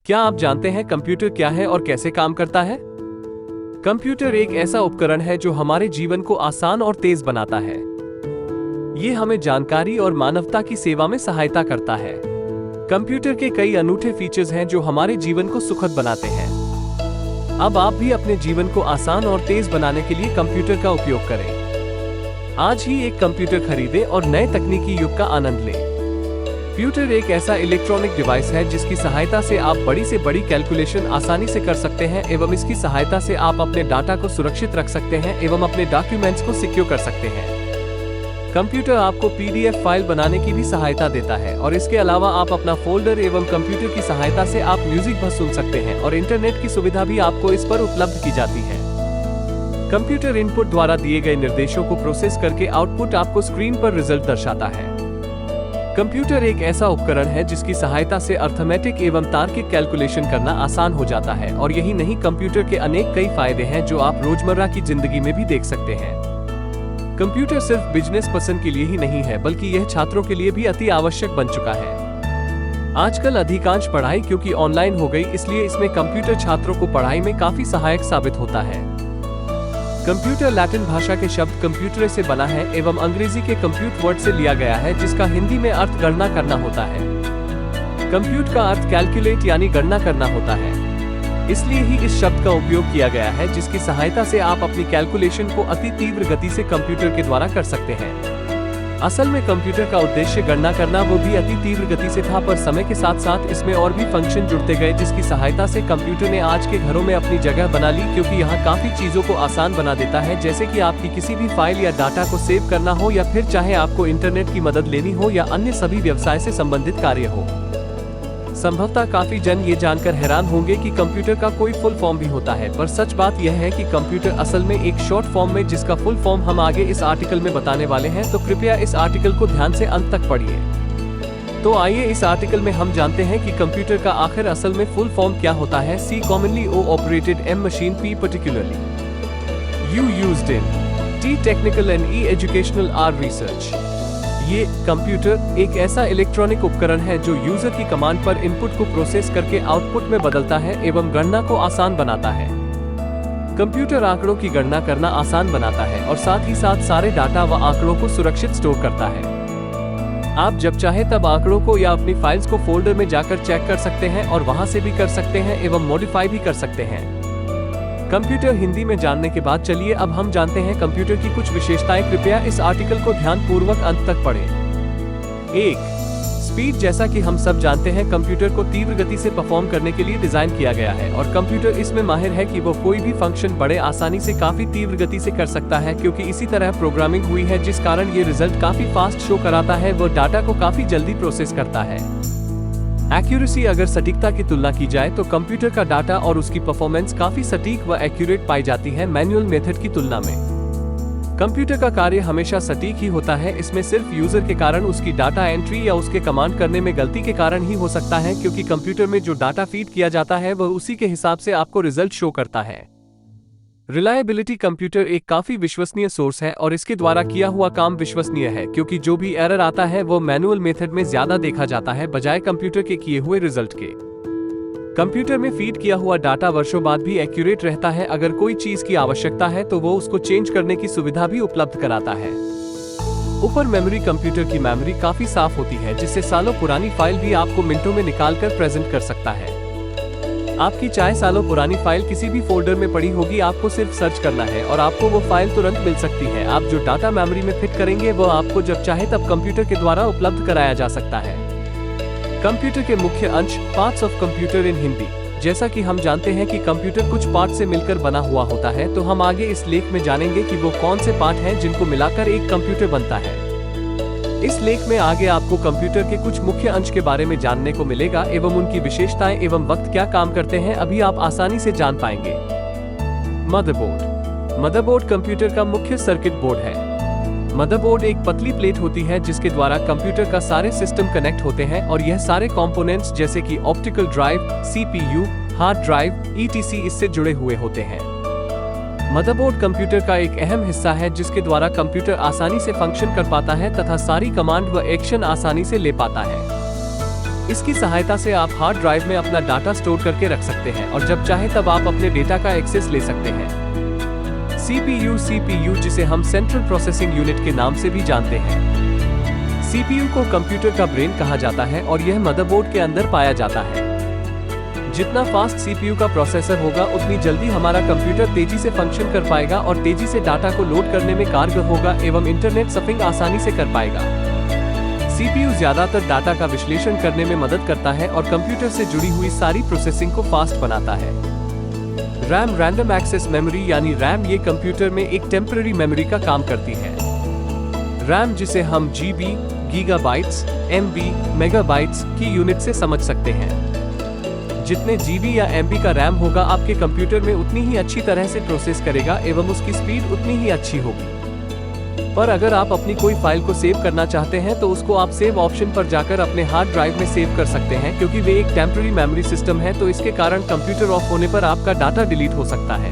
क्या आप जानते हैं कंप्यूटर क्या है और कैसे काम करता है? कंप्यूटर एक ऐसा उपकरण है जो हमारे जीवन को आसान और तेज बनाता है। ये हमें जानकारी और मानवता की सेवा में सहायता करता है। कंप्यूटर के कई अनूठे फीचर्स हैं जो हमारे जीवन को सुखद बनाते हैं। अब आप भी अपने जीवन को आसान और तेज बनाने के लिए कंप्यूटर का उपयोग करें। आज ही एक कंप्यूटर खरीदें और नए तकनीकी युग का आनंद लें। कंप्यूटर एक ऐसा इलेक्ट्रॉनिक डिवाइस है जिसकी सहायता से आप बड़ी से बड़ी कैलकुलेशन आसानी से कर सकते हैं एवं इसकी सहायता से आप अपने डाटा को सुरक्षित रख सकते हैं एवं अपने डॉक्यूमेंट्स को सिक्योर कर सकते हैं। कंप्यूटर आपको पीडीएफ फाइल बनाने की भी सहायता देता है और इसके अलावा आप अपना फोल्डर एवं कंप्यूटर की सहायता से आप म्यूजिक भी सुन सकते हैं और इंटरनेट की सुविधा भी आपको इस पर उपलब्ध की जाती है। कंप्यूटर इनपुट द्वारा दिए गए निर्देशों को प्रोसेस करके आउटपुट आपको स्क्रीन पर रिजल्ट दर्शाता है। कंप्यूटर एक ऐसा उपकरण है जिसकी सहायता से अर्थमेटिक एवं तार्किक कैलकुलेशन करना आसान हो जाता है और यही नहीं, कंप्यूटर के अनेक कई फायदे हैं जो आप रोजमर्रा की जिंदगी में भी देख सकते हैं। कंप्यूटर सिर्फ बिजनेस पर्सन के लिए ही नहीं है बल्कि यह छात्रों के लिए भी अति आवश्यक बन चुका है। आजकल अधिकांश पढ़ाई क्योंकि ऑनलाइन हो गई, इसलिए इसमें कंप्यूटर छात्रों को पढ़ाई में काफी सहायक साबित होता है। कंप्यूटर लैटिन भाषा के शब्द कंप्यूटर से बना है एवं अंग्रेजी के कंप्यूट वर्ड से लिया गया है जिसका हिंदी में अर्थ गणना करना होता है। कंप्यूट का अर्थ कैलकुलेट यानी गणना करना होता है, इसलिए ही इस शब्द का उपयोग किया गया है जिसकी सहायता से आप अपनी कैलकुलेशन को अति तीव्र गति से कंप्यूटर के द्वारा कर सकते हैं। असल में कंप्यूटर का उद्देश्य गणना करना वो भी अति तीव्र गति से था, पर समय के साथ साथ इसमें और भी फंक्शन जुड़ते गए जिसकी सहायता से कंप्यूटर ने आज के घरों में अपनी जगह बना ली, क्योंकि यहाँ काफी चीजों को आसान बना देता है, जैसे कि आपकी किसी भी फाइल या डाटा को सेव करना हो या फिर चाहे आपको इंटरनेट की मदद लेनी हो या अन्य सभी व्यवसाय से संबंधित कार्य हो। संभवतः काफी जन ये जानकर हैरान होंगे कि कंप्यूटर का कोई फुल फॉर्म भी होता है, पर सच बात यह है कि कंप्यूटर असल में एक शॉर्ट फॉर्म में जिसका फुल फॉर्म हम आगे इस आर्टिकल में बताने वाले हैं, तो कृपया इस आर्टिकल को ध्यान से अंत तक पढ़िए। तो आइए इस आर्टिकल में हम जानते हैं कि कंप्यूटर का आखिर असल में फुल फॉर्म क्या होता है। C commonly O operated, M machine, P particularly, U used in, T technical and E educational, R research. ये कंप्यूटर एक ऐसा इलेक्ट्रॉनिक उपकरण है जो यूजर की कमांड पर इनपुट को प्रोसेस करके आउटपुट में बदलता है एवं गणना को आसान बनाता है। कंप्यूटर आंकड़ों की गणना करना आसान बनाता है और साथ ही साथ सारे डाटा व आंकड़ों को सुरक्षित स्टोर करता है। आप जब चाहे तब आंकड़ों को या अपनी फाइल्स को फोल्डर में जाकर चेक कर सकते हैं और वहां से भी कर सकते हैं एवं मॉडिफाई भी कर सकते हैं। कंप्यूटर हिंदी में जानने के बाद चलिए अब हम जानते हैं कंप्यूटर की कुछ विशेषताएं। कृपया इस आर्टिकल को ध्यानपूर्वक अंत तक पढ़ें। 1. स्पीड। जैसा कि हम सब जानते हैं, कंप्यूटर को तीव्र गति से परफॉर्म करने के लिए डिजाइन किया गया है और कंप्यूटर इसमें माहिर है कि वो कोई भी फंक्शन बड़े आसानी से काफी तीव्र गति से कर सकता है, क्योंकि इसी तरह प्रोग्रामिंग हुई है, जिस कारण ये रिजल्ट काफी फास्ट शो कराता है। वो डाटा को काफी जल्दी प्रोसेस करता है। एक्यूरेसी। अगर सटीकता की तुलना की जाए तो कंप्यूटर का डाटा और उसकी परफॉर्मेंस काफी सटीक व एक्यूरेट पाई जाती है मैनुअल मेथड की तुलना में। कंप्यूटर का कार्य हमेशा सटीक ही होता है, इसमें सिर्फ यूजर के कारण उसकी डाटा एंट्री या उसके कमांड करने में गलती के कारण ही हो सकता है, क्योंकि कंप्यूटर में जो डाटा फीड किया जाता है वह उसी के हिसाब से आपको रिजल्ट शो करता है। रिलायबिलिटी। कंप्यूटर एक काफी विश्वसनीय सोर्स है और इसके द्वारा किया हुआ काम विश्वसनीय है, क्योंकि जो भी एरर आता है वो मैनुअल मेथड में ज्यादा देखा जाता है बजाय कंप्यूटर के किए हुए रिजल्ट के। कंप्यूटर में फीड किया हुआ डाटा वर्षों बाद भी एक्यूरेट रहता है। अगर कोई चीज की आवश्यकता है तो वो उसको चेंज करने की सुविधा भी उपलब्ध कराता है। ऊपर मेमोरी। कंप्यूटर की मेमोरी काफी साफ होती है, जिससे सालों पुरानी फाइल भी आपको मिनटों में निकाल कर प्रेजेंट कर सकता है। आपकी चाहे सालों पुरानी फाइल किसी भी फोल्डर में पड़ी होगी, आपको सिर्फ सर्च करना है और आपको वो फाइल तुरंत मिल सकती है। आप जो डाटा मेमोरी में फिट करेंगे वो आपको जब चाहे तब कंप्यूटर के द्वारा उपलब्ध कराया जा सकता है। कंप्यूटर के मुख्य अंश। पार्ट्स ऑफ कंप्यूटर इन हिंदी। जैसा कि हम जानते हैं कि कंप्यूटर कुछ पार्ट से मिलकर बना हुआ होता है, तो हम आगे इस लेख में जानेंगे कि वो कौन से पार्ट हैं जिनको मिलाकर एक कंप्यूटर बनता है। इस लेख में आगे आपको कंप्यूटर के कुछ मुख्य अंश के बारे में जानने को मिलेगा एवं उनकी विशेषताएं एवं वक्त क्या काम करते हैं अभी आप आसानी से जान पाएंगे। मदरबोर्ड। मदरबोर्ड कंप्यूटर का मुख्य सर्किट बोर्ड है। मदरबोर्ड एक पतली प्लेट होती है जिसके द्वारा कंप्यूटर का सारे सिस्टम कनेक्ट होते हैं और यह सारे कंपोनेंट्स जैसे कि optical drive, CPU, hard drive, etc इससे जुड़े हुए होते हैं। मदरबोर्ड कंप्यूटर का एक अहम हिस्सा है जिसके द्वारा कंप्यूटर आसानी से फंक्शन कर पाता है तथा सारी कमांड व एक्शन आसानी से ले पाता है। इसकी सहायता से आप हार्ड ड्राइव में अपना डाटा स्टोर करके रख सकते हैं और जब चाहे तब आप अपने डेटा का एक्सेस ले सकते हैं। CPU जिसे हम सेंट्रल प्रोसेसिंग यूनिट के नाम से भी जानते हैं। CPU को कंप्यूटर का ब्रेन कहा जाता है और यह मदरबोर्ड के अंदर पाया जाता है। जितना फास्ट CPU का प्रोसेसर होगा उतनी जल्दी हमारा कंप्यूटर तेजी से फंक्शन कर पाएगा और तेजी से डाटा को लोड करने में कारगर होगा एवं इंटरनेट सर्फिंग आसानी से कर पाएगा। CPU ज्यादातर डाटा का विश्लेषण करने में मदद करता है और कंप्यूटर से जुड़ी हुई सारी प्रोसेसिंग को फास्ट बनाता है। RAM रैंडम एक्सेस मेमोरी यानी RAM ये कंप्यूटर में एक टेम्पररी मेमोरी का काम करती है। RAM जिसे हम GB, गीगाबाइट्स, MB, मेगाबाइट्स की यूनिट से समझ सकते हैं। जितने GB या MB का RAM होगा आपके कंप्यूटर में उतनी ही अच्छी तरह से प्रोसेस करेगा एवं उसकी स्पीड उतनी ही अच्छी होगी। पर अगर आप अपनी कोई फाइल को सेव करना चाहते हैं तो उसको आप सेव ऑप्शन पर जाकर अपने हार्ड ड्राइव में सेव कर सकते हैं, क्योंकि वे एक टेम्पररी मेमोरी सिस्टम है तो इसके कारण कंप्यूटर ऑफ होने पर आपका डाटा डिलीट हो सकता है।